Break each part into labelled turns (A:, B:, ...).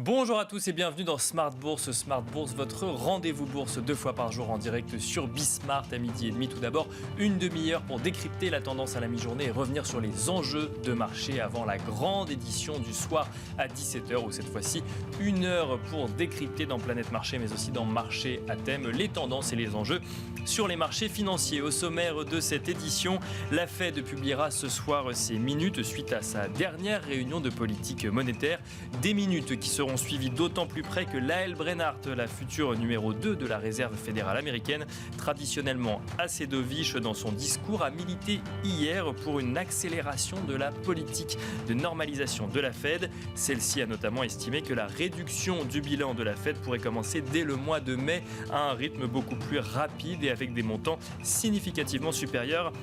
A: Bonjour à tous et bienvenue dans Smart Bourse. Smart Bourse, votre rendez-vous bourse 2 fois par jour en direct sur Bismart à midi et demi. Tout d'abord, une demi-heure pour décrypter la tendance à la mi-journée et revenir sur les enjeux de marché avant la grande édition du soir à 17h où cette fois-ci, une heure pour décrypter dans Planète Marché mais aussi dans Marché à thème les tendances et les enjeux sur les marchés financiers. Au sommaire de cette édition, la Fed publiera ce soir ses minutes suite à sa dernière réunion de politique monétaire. Des minutes qui seront suivis d'autant plus près que Lael Brainard, la future numéro 2 de la Réserve fédérale américaine, traditionnellement assez dovish dans son discours, a milité hier pour une accélération de la politique de normalisation de la Fed. Celle-ci a notamment estimé que la réduction du bilan de la Fed pourrait commencer dès le mois de mai à un rythme beaucoup plus rapide et avec des montants significativement supérieurs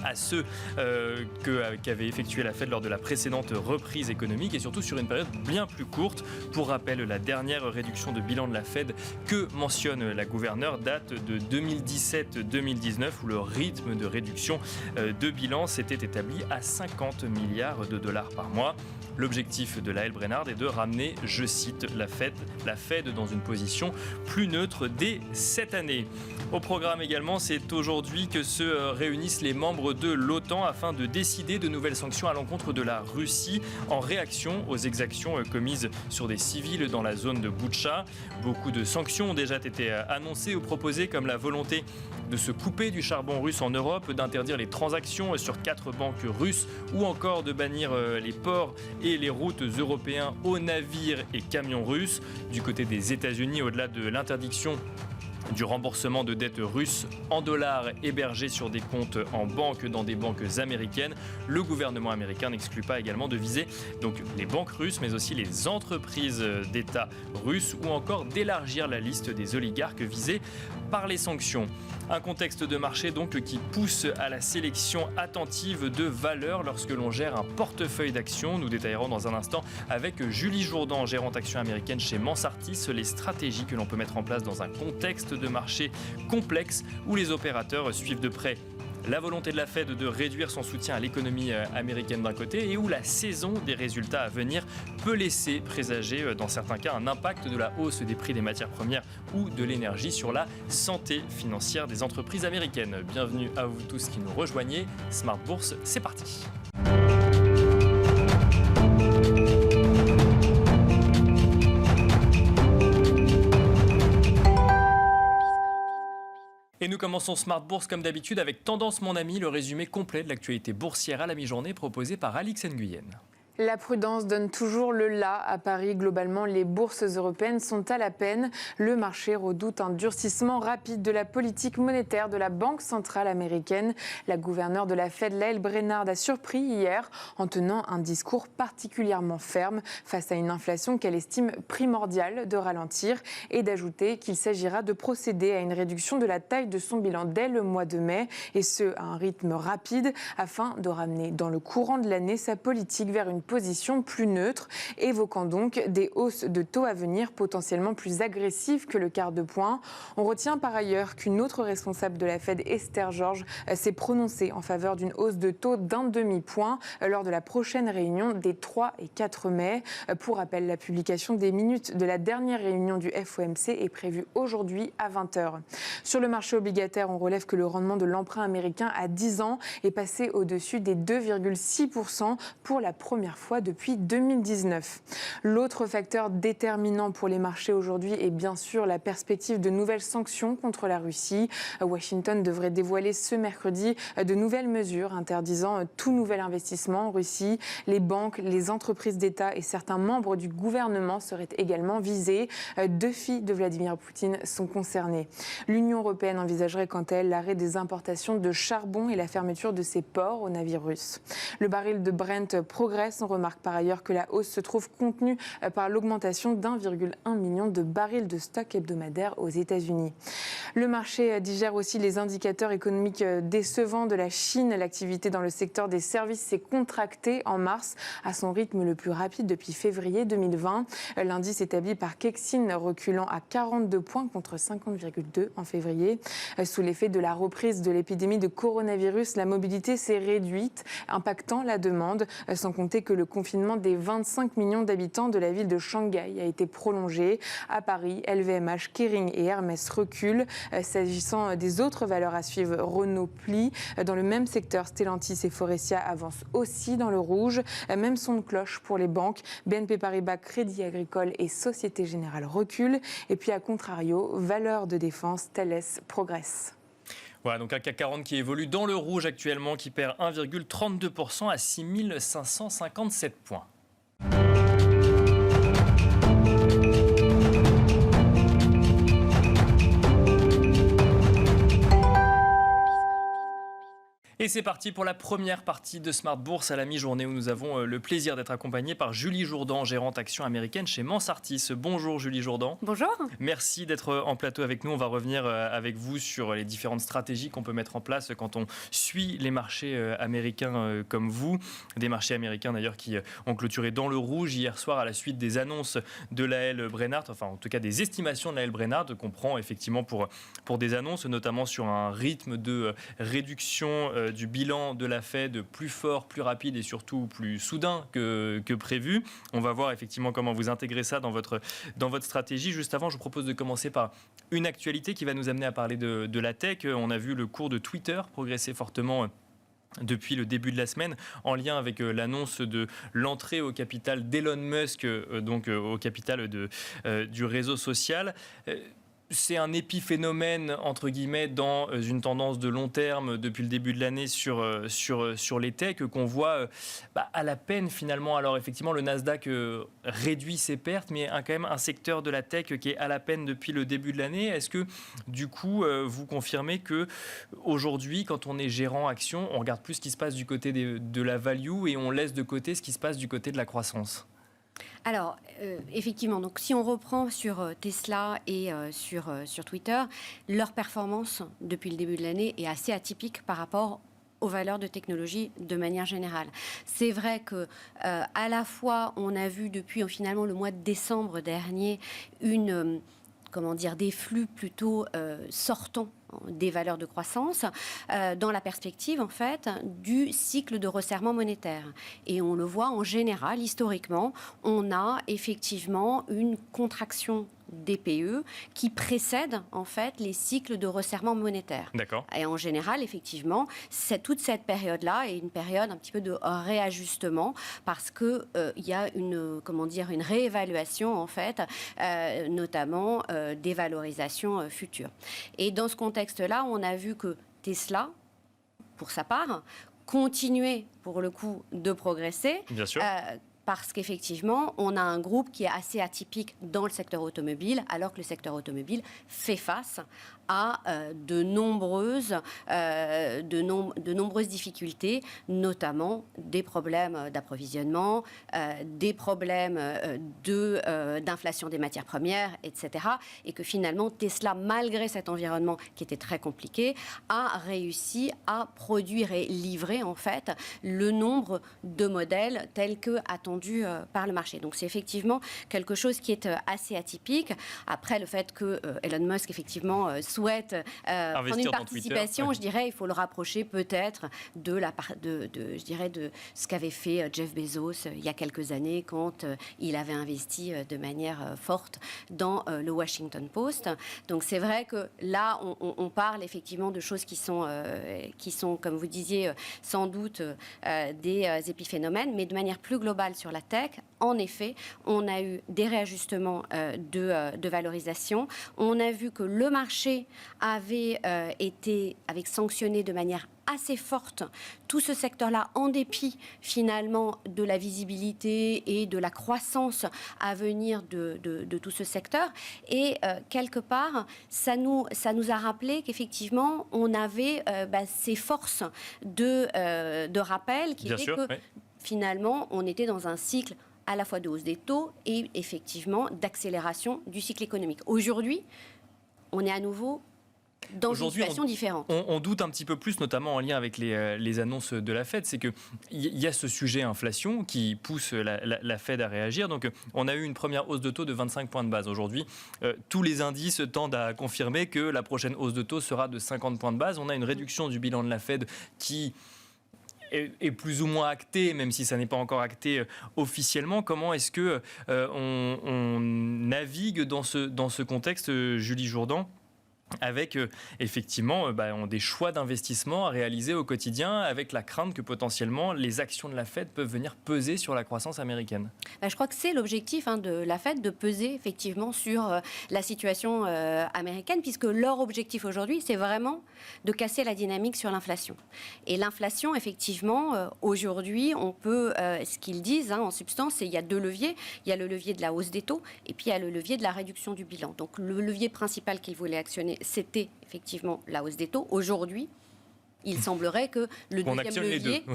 A: à ceux qu'avait effectué la Fed lors de la précédente reprise économique et surtout sur une période bien plus courte. Pour rappel, la dernière réduction de bilan de la Fed que mentionne la gouverneure date de 2017-2019 où le rythme de réduction de bilan s'était établi à 50 milliards de dollars par mois. L'objectif de Lael Brainard est de ramener, je cite, la Fed dans une position plus neutre dès cette année. Au programme également, c'est aujourd'hui que se réunissent les membres de l'OTAN afin de décider de nouvelles sanctions à l'encontre de la Russie en réaction aux exactions commises sur des civils dans la zone de Boutcha. Beaucoup de sanctions ont déjà été annoncées ou proposées comme la volonté de se couper du charbon russe en Europe, d'interdire les transactions sur 4 banques russes ou encore de bannir les ports et les routes européens aux navires et camions russes. Du côté des États-Unis, au-delà de l'interdiction du remboursement de dettes russes en dollars hébergées sur des comptes en banque dans des banques américaines, le gouvernement américain n'exclut pas également de viser donc les banques russes mais aussi les entreprises d'État russes ou encore d'élargir la liste des oligarques visés par les sanctions. Un contexte de marché donc qui pousse à la sélection attentive de valeurs lorsque l'on gère un portefeuille d'actions. Nous détaillerons dans un instant avec Julie Jourdan, gérante action américaine chez Mansartis, les stratégies que l'on peut mettre en place dans un contexte de marché complexe où les opérateurs suivent de près la volonté de la Fed de réduire son soutien à l'économie américaine d'un côté et où la saison des résultats à venir peut laisser présager dans certains cas un impact de la hausse des prix des matières premières ou de l'énergie sur la santé financière des entreprises américaines. Bienvenue à vous tous qui nous rejoignez. Smart Bourse, c'est parti. Et nous commençons Smart Bourse comme d'habitude avec Tendance Mon Ami, le résumé complet de l'actualité boursière à la mi-journée proposé par Alix Nguyen.
B: La prudence donne toujours le là. À Paris, globalement, les bourses européennes sont à la peine. Le marché redoute un durcissement rapide de la politique monétaire de la Banque centrale américaine. La gouverneure de la Fed, Lael Brainard, a surpris hier en tenant un discours particulièrement ferme face à une inflation qu'elle estime primordiale de ralentir et d'ajouter qu'il s'agira de procéder à une réduction de la taille de son bilan dès le mois de mai et ce, à un rythme rapide afin de ramener dans le courant de l'année sa politique vers une position plus neutre, évoquant donc des hausses de taux à venir potentiellement plus agressives que le quart de point. On retient par ailleurs qu'une autre responsable de la Fed, Esther George, s'est prononcée en faveur d'une hausse de taux d'un demi-point lors de la prochaine réunion des 3 et 4 mai. Pour rappel, la publication des minutes de la dernière réunion du FOMC est prévue aujourd'hui à 20h. Sur le marché obligataire, on relève que le rendement de l'emprunt américain à 10 ans est passé au-dessus des 2,6% pour la première fois depuis 2019. L'autre facteur déterminant pour les marchés aujourd'hui est bien sûr la perspective de nouvelles sanctions contre la Russie. Washington devrait dévoiler ce mercredi de nouvelles mesures interdisant tout nouvel investissement en Russie. Les banques, les entreprises d'État et certains membres du gouvernement seraient également visés. 2 filles de Vladimir Poutine sont concernées. L'Union européenne envisagerait quant à elle l'arrêt des importations de charbon et la fermeture de ses ports aux navires russes. Le baril de Brent progresse. On remarque par ailleurs que la hausse se trouve contenue par l'augmentation d'1,1 million de barils de stock hebdomadaire aux États-Unis. Le marché digère aussi les indicateurs économiques décevants de la Chine. L'activité dans le secteur des services s'est contractée en mars à son rythme le plus rapide depuis février 2020. L'indice établi par Kexin reculant à 42 points contre 50,2 en février. Sous l'effet de la reprise de l'épidémie de coronavirus, la mobilité s'est réduite, impactant la demande, sans compter que le confinement des 25 millions d'habitants de la ville de Shanghai a été prolongé. À Paris, LVMH, Kering et Hermès reculent. S'agissant des autres valeurs à suivre, Renault plie. Dans le même secteur, Stellantis et Faurecia avancent aussi dans le rouge. Même son de cloche pour les banques. BNP Paribas, Crédit Agricole et Société Générale reculent. Et puis à contrario, valeurs de défense, Thales progresse.
A: Voilà, donc un CAC 40 qui évolue dans le rouge actuellement, qui perd 1,32% à 6 557 points. Et c'est parti pour la première partie de Smart Bourse à la mi-journée où nous avons le plaisir d'être accompagnés par Julie Jourdan, gérante action américaine chez Mansartis. Bonjour Julie Jourdan.
C: Bonjour.
A: Merci d'être en plateau avec nous. On va revenir avec vous sur les différentes stratégies qu'on peut mettre en place quand on suit les marchés américains comme vous. Des marchés américains d'ailleurs qui ont clôturé dans le rouge hier soir à la suite des annonces de l'AL Brainard, enfin en tout cas des estimations de l'AL Brainard qu'on prend effectivement pour des annonces, notamment sur un rythme de réduction du bilan de la Fed plus fort, plus rapide et surtout plus soudain que prévu. On va voir effectivement comment vous intégrez ça dans votre stratégie. Juste avant, je vous propose de commencer par une actualité qui va nous amener à parler de la tech. On a vu le cours de Twitter progresser fortement depuis le début de la semaine, en lien avec l'annonce de l'entrée au capital d'Elon Musk, donc au capital du réseau social. C'est un épiphénomène, entre guillemets, dans une tendance de long terme depuis le début de l'année sur les techs qu'on voit à la peine finalement. Alors effectivement, le Nasdaq réduit ses pertes, mais quand même un secteur de la tech qui est à la peine depuis le début de l'année. Est-ce que du coup, vous confirmez qu'aujourd'hui, quand on est gérant action, on regarde plus ce qui se passe du côté de la value et on laisse de côté ce qui se passe du côté de la croissance ?
C: Alors, effectivement, donc, si on reprend sur Tesla et sur Twitter, leur performance depuis le début de l'année est assez atypique par rapport aux valeurs de technologie de manière générale. C'est vrai que à la fois, on a vu depuis finalement le mois de décembre dernier des flux plutôt sortants des valeurs de croissance dans la perspective en fait du cycle de resserrement monétaire. Et on le voit en général, historiquement, on a effectivement une contraction des PE qui précède en fait les cycles de resserrement monétaire.
A: D'accord.
C: Et en général, effectivement, toute cette période-là est une période un petit peu de réajustement parce que il y a une réévaluation en fait, notamment des valorisations futures. Et dans ce contexte-là, on a vu que Tesla, pour sa part, continuait pour le coup de progresser.
A: Bien sûr.
C: Parce qu'effectivement, on a un groupe qui est assez atypique dans le secteur automobile, alors que le secteur automobile fait face à de nombreuses difficultés, notamment des problèmes d'approvisionnement, des problèmes d'inflation des matières premières, etc. Et que finalement, Tesla, malgré cet environnement qui était très compliqué, a réussi à produire et livrer en fait le nombre de modèles tels que attendus par le marché. Donc c'est effectivement quelque chose qui est assez atypique. Après, le fait que Elon Musk effectivement souhaite prendre une participation, je dirais, il faut le rapprocher peut-être de ce qu'avait fait Jeff Bezos il y a quelques années quand il avait investi de manière forte dans le Washington Post. Donc c'est vrai que là, on parle effectivement de choses qui sont, comme vous disiez, sans doute des épiphénomènes, mais de manière plus globale sur la tech, en effet, on a eu des réajustements de valorisation. On a vu que le marché avait sanctionné de manière assez forte tout ce secteur-là, en dépit finalement de la visibilité et de la croissance à venir de tout ce secteur. Et quelque part, ça nous a rappelé qu'effectivement, on avait ces forces de rappel qui étaient que finalement, on était dans un cycle à la fois de hausse des taux et effectivement d'accélération du cycle économique. Aujourd'hui, on est à nouveau dans une situation différente.
A: On doute un petit peu plus, notamment en lien avec les annonces de la Fed, c'est qu'il y a ce sujet inflation qui pousse la Fed à réagir. Donc on a eu une première hausse de taux de 25 points de base. Aujourd'hui, tous les indices tendent à confirmer que la prochaine hausse de taux sera de 50 points de base. On a une réduction du bilan de la Fed qui est plus ou moins acté, même si ça n'est pas encore acté officiellement. Comment est-ce que on navigue dans ce contexte, Julie Jourdan, avec effectivement des choix d'investissement à réaliser au quotidien, avec la crainte que potentiellement les actions de la Fed peuvent venir peser sur la croissance américaine?
C: Je crois que c'est l'objectif de la Fed, de peser effectivement sur la situation américaine, puisque leur objectif aujourd'hui, c'est vraiment de casser la dynamique sur l'inflation. Et l'inflation, effectivement, aujourd'hui, on peut, ce qu'ils disent en substance, c'est qu'il y a deux leviers. Il y a le levier de la hausse des taux et puis il y a le levier de la réduction du bilan. Donc le levier principal qu'ils voulaient actionner, c'était effectivement la hausse des taux. Aujourd'hui, il semblerait que le deuxième levier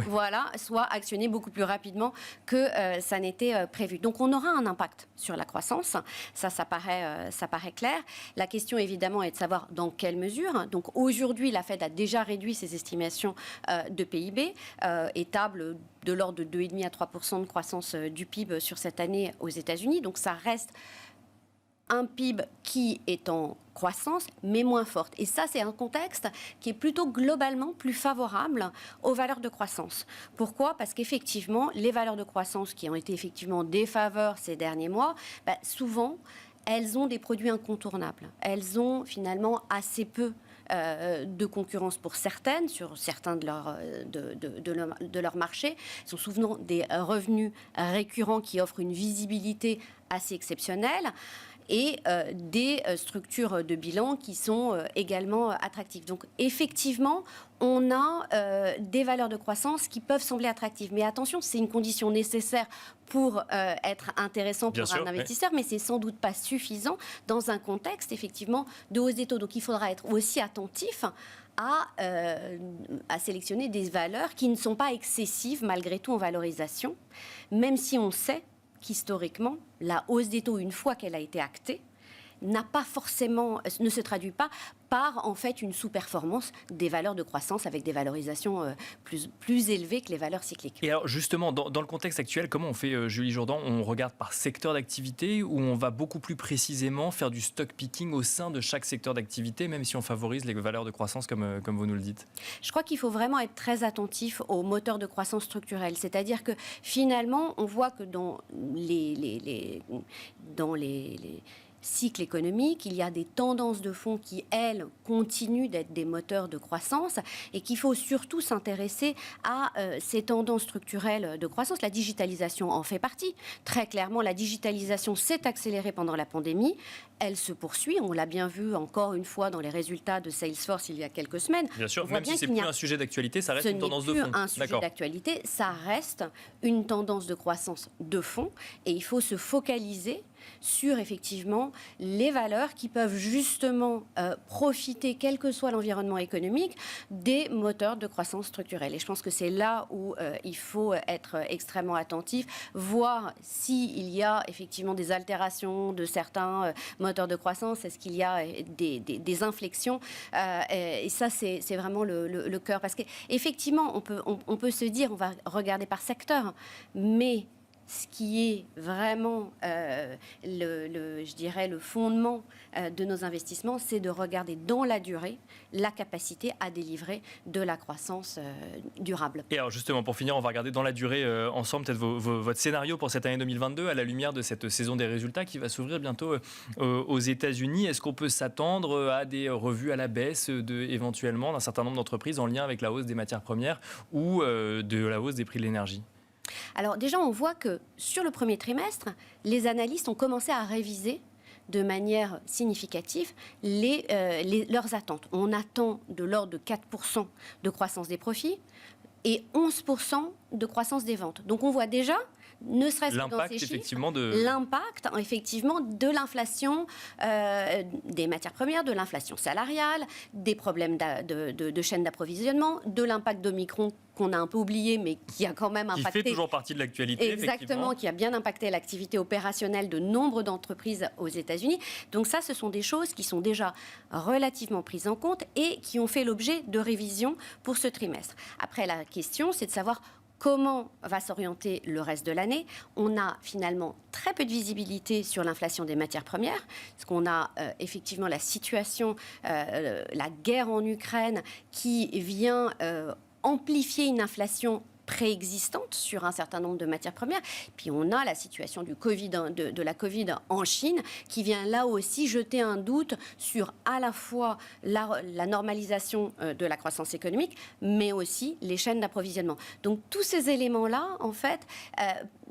C: soit actionné beaucoup plus rapidement que ça n'était prévu. Donc on aura un impact sur la croissance, ça paraît clair. La question évidemment est de savoir dans quelle mesure. Donc aujourd'hui, la Fed a déjà réduit ses estimations de PIB et table de l'ordre de 2,5 à 3% de croissance du PIB sur cette année aux États-Unis. Donc ça reste un PIB qui est en croissance, mais moins forte. Et ça, c'est un contexte qui est plutôt globalement plus favorable aux valeurs de croissance. Pourquoi ? Parce qu'effectivement, les valeurs de croissance qui ont été effectivement en défaveur ces derniers mois, souvent, elles ont des produits incontournables. Elles ont finalement assez peu de concurrence pour certaines, sur certains de leur marché. Ce sont souvent des revenus récurrents qui offrent une visibilité assez exceptionnelle et des structures de bilan qui sont également attractives. Donc effectivement, on a des valeurs de croissance qui peuvent sembler attractives. Mais attention, c'est une condition nécessaire pour être intéressant pour un investisseur, mais c'est sans doute pas suffisant dans un contexte effectivement de hausse des taux. Donc il faudra être aussi attentif à sélectionner des valeurs qui ne sont pas excessives malgré tout en valorisation, même si on sait qu'historiquement, la hausse des taux, une fois qu'elle a été actée, ne se traduit pas par en fait une sous-performance des valeurs de croissance avec des valorisations plus élevées que les valeurs cycliques.
A: Et alors justement, dans le contexte actuel, comment on fait, Julie Jourdan? On regarde par secteur d'activité ou on va beaucoup plus précisément faire du stock picking au sein de chaque secteur d'activité, même si on favorise les valeurs de croissance comme vous nous le dites?
C: Je crois qu'il faut vraiment être très attentif aux moteurs de croissance structurels. C'est-à-dire que finalement, on voit que dans les cycle économique, il y a des tendances de fond qui, elles, continuent d'être des moteurs de croissance et qu'il faut surtout s'intéresser à ces tendances structurelles de croissance. La digitalisation en fait partie. Très clairement, la digitalisation s'est accélérée pendant la pandémie. Elle se poursuit. On l'a bien vu encore une fois dans les résultats de Salesforce il y a quelques semaines.
A: Bien sûr, même si ce n'est plus un sujet d'actualité, ça reste une tendance de fond.
C: Ce n'est plus un sujet d'actualité, ça reste une tendance de croissance de fond et il faut se focaliser sur effectivement les valeurs qui peuvent justement profiter, quel que soit l'environnement économique, des moteurs de croissance structurelle. Et je pense que c'est là où il faut être extrêmement attentif, voir s'il y a effectivement des altérations de certains moteurs de croissance, est-ce qu'il y a des inflexions et ça, c'est vraiment le cœur. Parce qu'effectivement, on peut se dire, on va regarder par secteur, mais ce qui est vraiment, je dirais, le fondement de nos investissements, c'est de regarder dans la durée la capacité à délivrer de la croissance durable.
A: Et alors justement, pour finir, on va regarder dans la durée ensemble peut-être votre scénario pour cette année 2022 à la lumière de cette saison des résultats qui va s'ouvrir bientôt aux États-Unis. Est-ce qu'on peut s'attendre à des revues à la baisse éventuellement d'un certain nombre d'entreprises en lien avec la hausse des matières premières ou de la hausse des prix de l'énergie ?
C: Alors déjà, on voit que sur le premier trimestre, les analystes ont commencé à réviser de manière significative leurs attentes. On attend de l'ordre de 4% de croissance des profits et 11% de croissance des ventes. Donc on voit déjà, ne serait-ce que dans ces chiffres, l'impact effectivement de l'inflation des matières premières, de l'inflation salariale, des problèmes de chaîne d'approvisionnement, de l'impact d'Omicron qu'on a un peu oublié, mais qui a quand même impacté...
A: Qui fait toujours partie de l'actualité,
C: exactement, qui a bien impacté l'activité opérationnelle de nombre d'entreprises aux États-Unis. Donc ça, ce sont des choses qui sont déjà relativement prises en compte et qui ont fait l'objet de révisions pour ce trimestre. Après, la question, c'est de savoir comment va s'orienter le reste de l'année. On a finalement très peu de visibilité sur l'inflation des matières premières, parce qu'on a effectivement la situation, la guerre en Ukraine qui vient amplifier une inflation préexistante sur un certain nombre de matières premières. Puis on a la situation du Covid, de la Covid en Chine qui vient là aussi jeter un doute sur à la fois la normalisation de la croissance économique, mais aussi les chaînes d'approvisionnement. Donc tous ces éléments-là, en fait,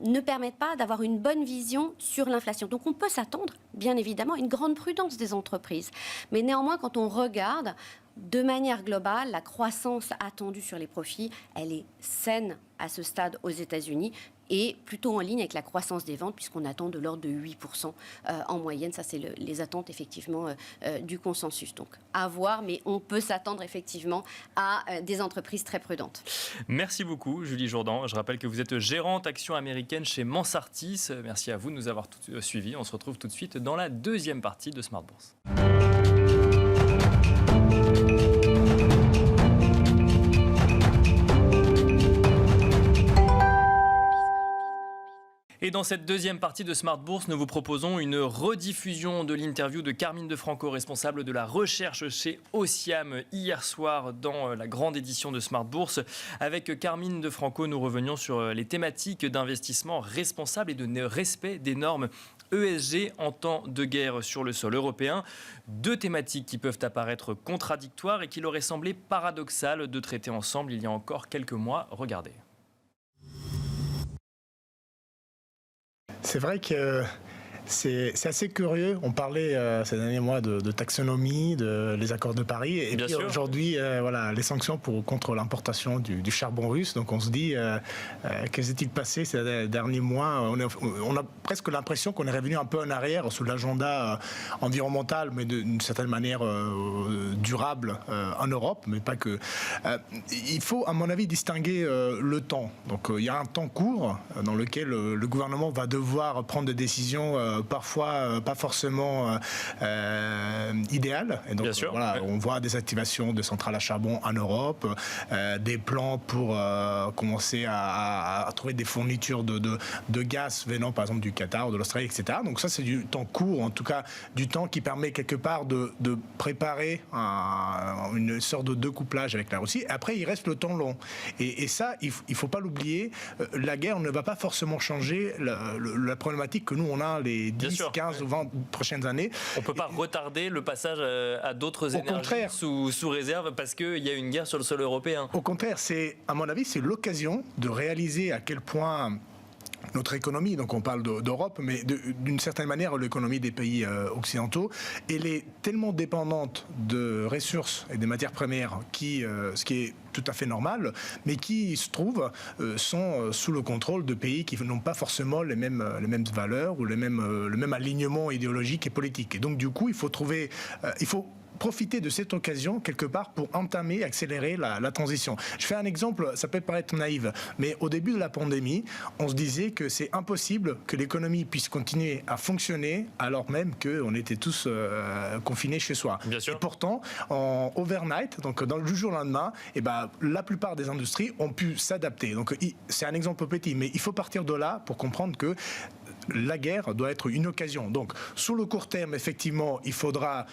C: ne permettent pas d'avoir une bonne vision sur l'inflation. Donc on peut s'attendre, bien évidemment, à une grande prudence des entreprises. Mais néanmoins, quand on regarde de manière globale, la croissance attendue sur les profits, elle est saine à ce stade aux États-Unis et plutôt en ligne avec la croissance des ventes, puisqu'on attend de l'ordre de 8% en moyenne. Ça, c'est les attentes, effectivement, du consensus. Donc, à voir, mais on peut s'attendre, effectivement, à des entreprises très prudentes.
A: Merci beaucoup, Julie Jourdan. Je rappelle que vous êtes gérante action américaine chez Mansartis. Merci à vous de nous avoir suivis. On se retrouve tout de suite dans la deuxième partie de Smart Bourse. Et dans cette deuxième partie de Smart Bourse, nous vous proposons une rediffusion de l'interview de Carmine DeFranco, responsable de la recherche chez Osiam, hier soir dans la grande édition de Smart Bourse. Avec Carmine DeFranco, nous revenions sur les thématiques d'investissement responsable et de respect des normes ESG en temps de guerre sur le sol européen. Deux thématiques qui peuvent apparaître contradictoires et qu'il aurait semblé paradoxal de traiter ensemble il y a encore quelques mois. Regardez.
D: C'est vrai que c'est assez curieux. On parlait ces derniers mois de taxonomie, les accords de Paris. Et
A: bien
D: puis
A: sûr.
D: Aujourd'hui, voilà, les sanctions contre l'importation du charbon russe. Donc on se dit, que s'est-il passé ces derniers mois? On a presque l'impression qu'on est revenu un peu en arrière sous l'agenda environnemental, mais d'une certaine manière durable en Europe, mais pas que. Il faut, à mon avis, distinguer le temps. Donc il y a un temps court dans lequel le gouvernement va devoir prendre des décisions parfois pas forcément idéal. Et donc, voilà, on voit des activations de centrales à charbon en Europe, des plans pour commencer à trouver des fournitures de gaz venant par exemple du Qatar, de l'Australie, etc. Donc ça, c'est du temps court, en tout cas du temps qui permet quelque part de préparer une sorte de découplage avec la Russie. Et après, il reste le temps long. Et ça, il ne faut pas l'oublier, la guerre ne va pas forcément changer la problématique que nous, on a les 10, 15 ou 20 prochaines années.
A: On ne peut pas retarder le passage à d'autres énergies sous réserve parce qu'il y a une guerre sur le sol européen.
D: Au contraire, à mon avis, c'est l'occasion de réaliser à quel point notre économie, donc on parle d'Europe, mais d'une certaine manière l'économie des pays occidentaux, elle est tellement dépendante de ressources et des matières premières, ce qui est tout à fait normal, mais qui se trouve sont sous le contrôle de pays qui n'ont pas forcément les mêmes valeurs ou le même alignement idéologique et politique. Et donc du coup, il faut profiter de cette occasion quelque part pour entamer, accélérer la transition. Je fais un exemple, ça peut paraître naïf, mais au début de la pandémie, on se disait que c'est impossible que l'économie puisse continuer à fonctionner alors même qu'on était tous confinés chez soi.
A: Bien sûr.
D: Et pourtant, en overnight, donc dans le jour au lendemain, la plupart des industries ont pu s'adapter. Donc c'est un exemple petit, mais il faut partir de là pour comprendre que la guerre doit être une occasion. Donc, sous le court terme, effectivement, il faudra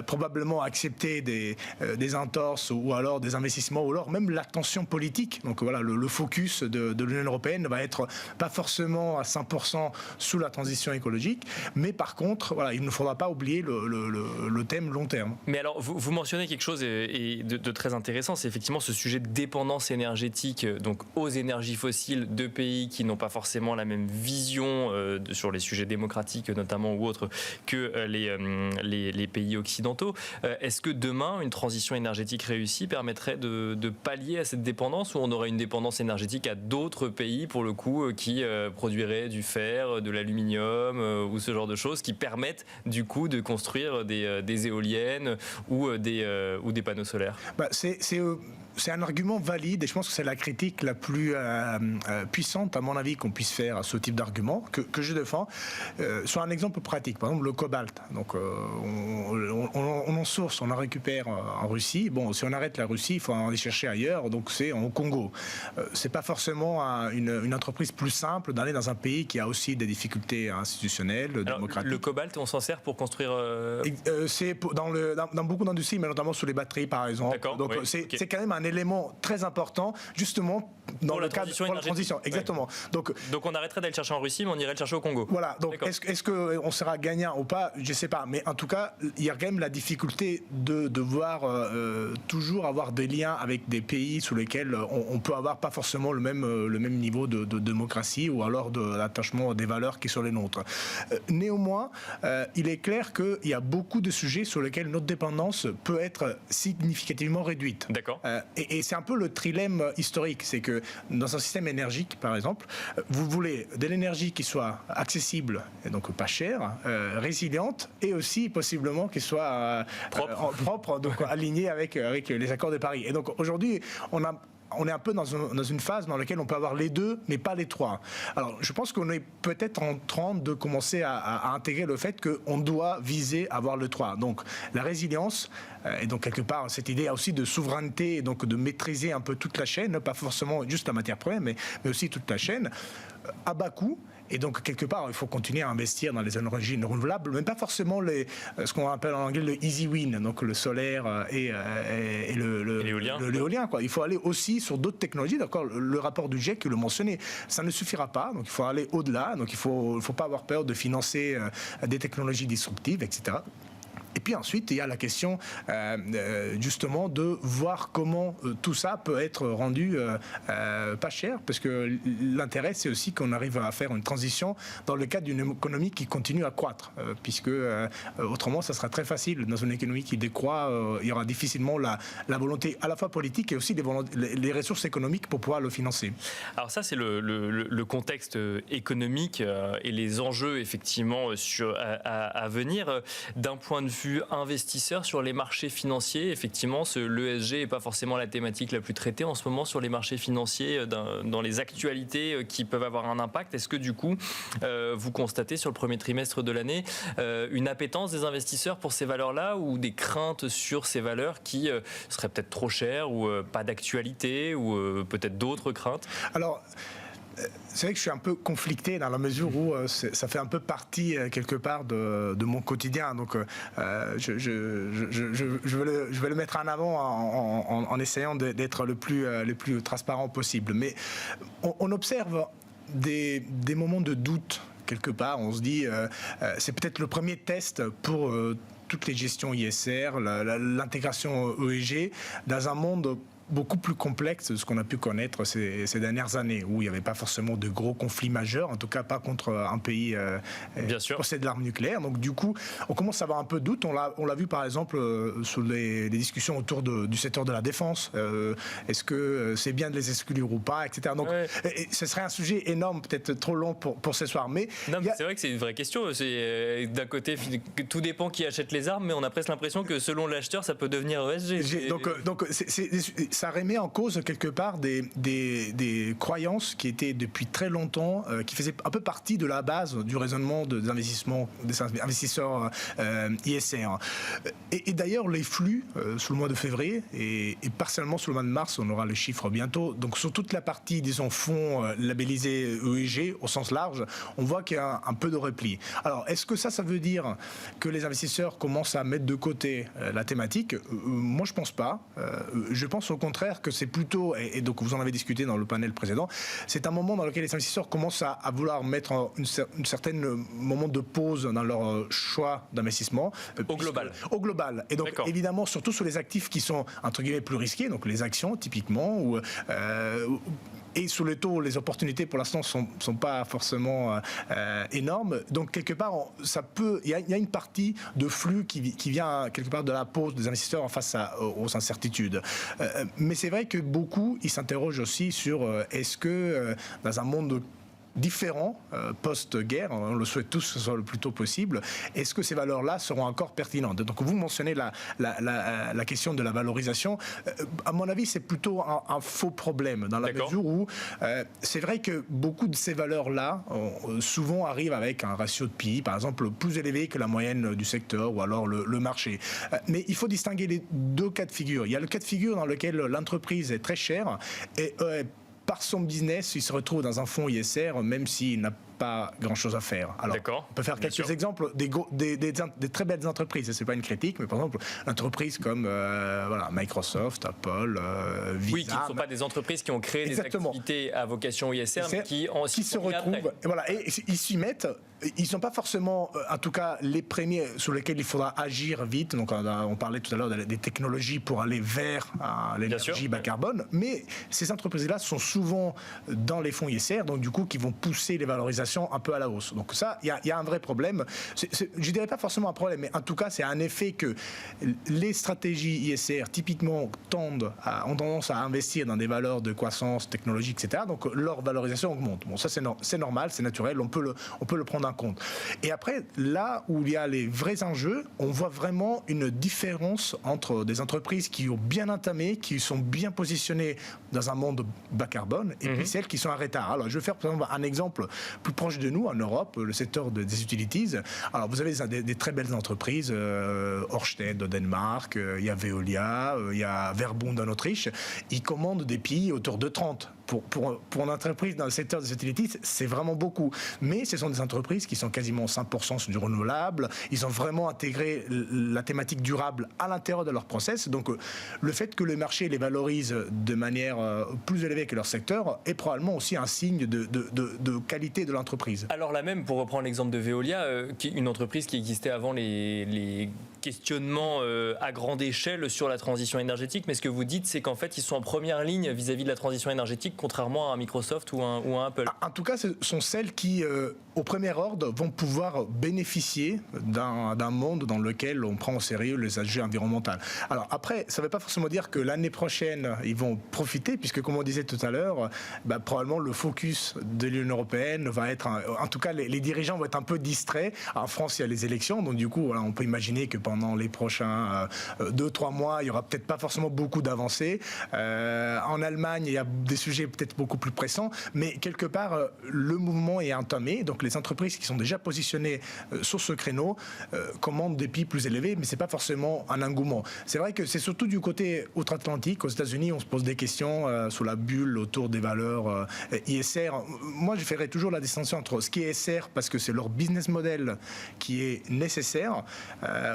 D: probablement accepter des entorses ou alors des investissements ou alors même la tension politique. Donc voilà, le focus de l'Union européenne ne va être pas forcément à 100% sous la transition écologique, mais par contre, voilà, il ne faudra pas oublier le thème long terme.
A: Mais alors, vous mentionnez quelque chose de très intéressant, c'est effectivement ce sujet de dépendance énergétique donc aux énergies fossiles de pays qui n'ont pas forcément la même vision sur les sujets démocratiques notamment ou autres que les pays occidentaux. Est-ce que demain, une transition énergétique réussie permettrait de pallier à cette dépendance ou on aurait une dépendance énergétique à d'autres pays pour le coup qui produiraient du fer, de l'aluminium ou ce genre de choses qui permettent du coup de construire des éoliennes ou des panneaux solaires?
D: C'est un argument valide et je pense que c'est la critique la plus puissante à mon avis qu'on puisse faire à ce type d'argument que je défends. Sur un exemple pratique, par exemple le cobalt. Donc on en source, on en récupère en Russie. Bon, si on arrête la Russie, il faut en aller chercher ailleurs. Donc c'est au Congo. C'est pas forcément une entreprise plus simple d'aller dans un pays qui a aussi des difficultés institutionnelles, démocratiques.
A: Le cobalt, on s'en sert pour construire.
D: C'est dans beaucoup d'industries, mais notamment sur les batteries par exemple.
A: D'accord,
D: donc
A: oui,
D: c'est quand même un un élément très important, justement, dans le cadre de la transition. Exactement.
A: Ouais. Donc on arrêterait d'aller le chercher en Russie, mais on irait le chercher au Congo.
D: Voilà. Donc est-ce qu'on sera gagnant ou pas? Je ne sais pas. Mais en tout cas, il y a quand même la difficulté de devoir toujours avoir des liens avec des pays sous lesquels on peut avoir pas forcément le même niveau de démocratie ou alors de l'attachement des valeurs qui sont les nôtres. Néanmoins, il est clair qu'il y a beaucoup de sujets sur lesquels notre dépendance peut être significativement réduite.
A: D'accord.
D: Et c'est un peu le trilemme historique. C'est que dans un système énergique, par exemple, vous voulez de l'énergie qui soit accessible, et donc pas chère, résiliente, et aussi possiblement qui soit propre donc alignée avec les accords de Paris. Et donc aujourd'hui, on est un peu dans une phase dans laquelle on peut avoir les deux, mais pas les trois. Alors, je pense qu'on est peut-être en train de commencer à intégrer le fait qu'on doit viser à avoir le 3. Donc, la résilience, et donc quelque part, cette idée aussi de souveraineté, et donc de maîtriser un peu toute la chaîne, pas forcément juste la matière première, mais aussi toute la chaîne, à bas coût. Et donc, quelque part, il faut continuer à investir dans les énergies renouvelables, mais pas forcément ce qu'on appelle en anglais le easy win, donc le solaire et l'éolien. Il faut aller aussi sur d'autres technologies. D'accord, le rapport du GIEC le mentionnait, ça ne suffira pas. Donc, il faut aller au-delà. Donc, il faut pas avoir peur de financer des technologies disruptives, etc. Et puis ensuite, il y a la question justement de voir comment tout ça peut être rendu pas cher, parce que l'intérêt, c'est aussi qu'on arrive à faire une transition dans le cadre d'une économie qui continue à croître, puisque autrement, ça sera très facile. Dans une économie qui décroît, il y aura difficilement la volonté à la fois politique et aussi les ressources économiques pour pouvoir le financer.
A: Alors ça, c'est le contexte économique et les enjeux, effectivement, à venir. D'un point de vue investisseurs sur les marchés financiers, effectivement, l'ESG n'est pas forcément la thématique la plus traitée en ce moment sur les marchés financiers, dans les actualités qui peuvent avoir un impact. Est-ce que du coup, vous constatez sur le premier trimestre de l'année une appétence des investisseurs pour ces valeurs-là, ou des craintes sur ces valeurs qui seraient peut-être trop chères, ou pas d'actualité, ou peut-être d'autres craintes?
D: Alors, c'est vrai que je suis un peu conflicté dans la mesure où ça fait un peu partie quelque part de mon quotidien. Donc je vais le mettre en avant en essayant d'être le plus transparent possible. Mais on observe des moments de doute quelque part. On se dit c'est peut-être le premier test pour toutes les gestions ISR, l'intégration ESG dans un monde beaucoup plus complexe de ce qu'on a pu connaître ces dernières années, où il n'y avait pas forcément de gros conflits majeurs, en tout cas pas contre un pays qui possède l'arme nucléaire. Donc du coup, on commence à avoir un peu de doute. On l'a vu par exemple sur les discussions autour du secteur de la défense. Est-ce que c'est bien de les exclure ou pas, etc. Donc ce serait un sujet énorme, peut-être trop long pour ce soir. Mais
A: c'est vrai que c'est une vraie question. D'un côté, tout dépend qui achète les armes, mais on a presque l'impression que selon l'acheteur, ça peut devenir ESG.
D: Donc ça remet en cause quelque part des croyances qui étaient depuis très longtemps, qui faisaient un peu partie de la base du raisonnement des investisseurs ISR. Et d'ailleurs, les flux sur le mois de février et partiellement sur le mois de mars, on aura les chiffres bientôt. Donc sur toute la partie, disons, fonds labellisés ESG au sens large, on voit qu'il y a un peu de repli. Alors, est-ce que ça veut dire que les investisseurs commencent à mettre de côté la thématique? Moi, je pense pas. Je pense au contraire que c'est plutôt, et donc vous en avez discuté dans le panel précédent, c'est un moment dans lequel les investisseurs commencent à vouloir mettre une certaine moment de pause dans leur choix d'investissement.
A: Au global.
D: Au global. Et donc, évidemment, surtout sur les actifs qui sont, entre guillemets, plus risqués, donc les actions, typiquement, et sous le taux, les opportunités pour l'instant sont pas forcément énormes. Donc quelque part, il y a une partie de flux qui vient quelque part de la pause des investisseurs face aux incertitudes. Mais c'est vrai que beaucoup, ils s'interrogent aussi sur est-ce que dans un monde différents post-guerre, on le souhaite tous que ce soit le plus tôt possible, est-ce que ces valeurs-là seront encore pertinentes? Donc vous mentionnez la question de la valorisation. À mon avis, c'est plutôt un faux problème, dans la mesure où c'est vrai que beaucoup de ces valeurs-là souvent arrivent avec un ratio de PI, par exemple, plus élevé que la moyenne du secteur ou alors le marché. Mais il faut distinguer les deux cas de figure. Il y a le cas de figure dans lequel l'entreprise est très chère et par son business, il se retrouve dans un fonds ISR, même s'il n'a pas grand-chose à faire. Alors, on peut faire quelques exemples des très belles entreprises. C'est pas une critique, mais par exemple, entreprises comme Microsoft, Apple, Visa.
A: Oui, qui ne sont pas des entreprises qui ont créé des activités à vocation ISR, mais qui se retrouvent.
D: Et ils s'y mettent. Ils ne sont pas forcément, en tout cas, les premiers sur lesquels il faudra agir vite. Donc, on parlait tout à l'heure des technologies pour aller vers l'énergie bas carbone. Mais ces entreprises-là sont souvent dans les fonds ISR, donc du coup, qui vont pousser les valorisations un peu à la hausse. Donc ça, il y a un vrai problème. Je ne dirais pas forcément un problème, mais en tout cas, c'est un effet que les stratégies ISR, typiquement, ont tendance à investir dans des valeurs de croissance technologique, etc. Donc, leur valorisation augmente. Bon, ça, c'est normal, c'est naturel, on peut le prendre en compte. Et après, là où il y a les vrais enjeux, on voit vraiment une différence entre des entreprises qui ont bien entamé, qui sont bien positionnées dans un monde bas carbone, et puis celles qui sont en retard. Alors, je vais faire par exemple un exemple plus proche de nous, en Europe, le secteur des utilities. Alors, vous avez des très belles entreprises, Ørsted au Danemark, il y a Veolia, il y a Verbund en Autriche. Ils commandent des piles autour de 30. Pour une entreprise dans le secteur des utilities, c'est vraiment beaucoup. Mais ce sont des entreprises qui sont quasiment 100% sur du renouvelable. Ils ont vraiment intégré la thématique durable à l'intérieur de leur process. Donc, le fait que le marché les valorise de manière plus élevée que leur secteur est probablement aussi un signe de qualité de l'entreprise.
A: Alors là même, pour reprendre l'exemple de Veolia, une entreprise qui existait avant les questionnements à grande échelle sur la transition énergétique, mais ce que vous dites, c'est qu'en fait, ils sont en première ligne vis-à-vis de la transition énergétique, contrairement à un Microsoft ou un Apple.
D: En tout cas, ce sont celles qui, au premier ordre, vont pouvoir bénéficier d'un monde dans lequel on prend au sérieux les enjeux environnementaux. Alors après, ça ne veut pas forcément dire que l'année prochaine, ils vont profiter, puisque comme on disait tout à l'heure, probablement le focus de l'Union européenne va être... En tout cas, les dirigeants vont être un peu distraits. En France, il y a les élections, donc du coup, on peut imaginer que pendant les prochains 2-3 mois, il n'y aura peut-être pas forcément beaucoup d'avancées. En Allemagne, il y a des sujets peut-être beaucoup plus pressants, mais quelque part, le mouvement est entamé. Donc les entreprises qui sont déjà positionnées sur ce créneau commandent des prix plus élevés, mais ce n'est pas forcément un engouement. C'est vrai que c'est surtout du côté outre-Atlantique. Aux États-Unis, on se pose des questions sur la bulle autour des valeurs ISR. Moi, je ferais toujours la distinction entre ce qui est ISR parce que c'est leur business model qui est nécessaire,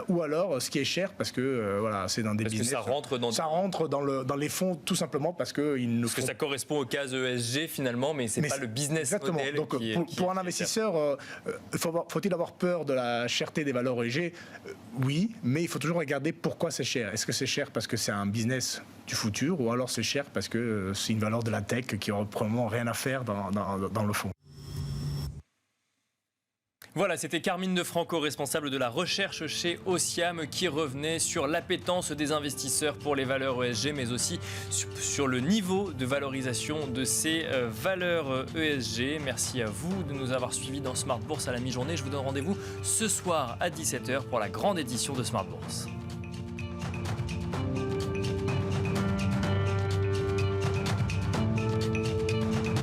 D: ou alors ce qui est cher parce que c'est dans des business.
A: Parce que ça rentre
D: dans les fonds tout simplement parce que
A: ça correspond aux cases ESG finalement, mais c'est pas le business model.
D: Donc pour un investisseur, faut-il avoir peur de la cherté des valeurs ESG? Oui, mais il faut toujours regarder pourquoi c'est cher. Est-ce que c'est cher parce que c'est un business du futur, ou alors c'est cher parce que c'est une valeur de la tech qui n'aura probablement rien à faire dans le fond?
A: Voilà, c'était Carmine De Franco, responsable de la recherche chez Osiam, qui revenait sur l'appétence des investisseurs pour les valeurs ESG, mais aussi sur le niveau de valorisation de ces valeurs ESG. Merci à vous de nous avoir suivis dans Smart Bourse à la mi-journée. Je vous donne rendez-vous ce soir à 17h pour la grande édition de Smart Bourse.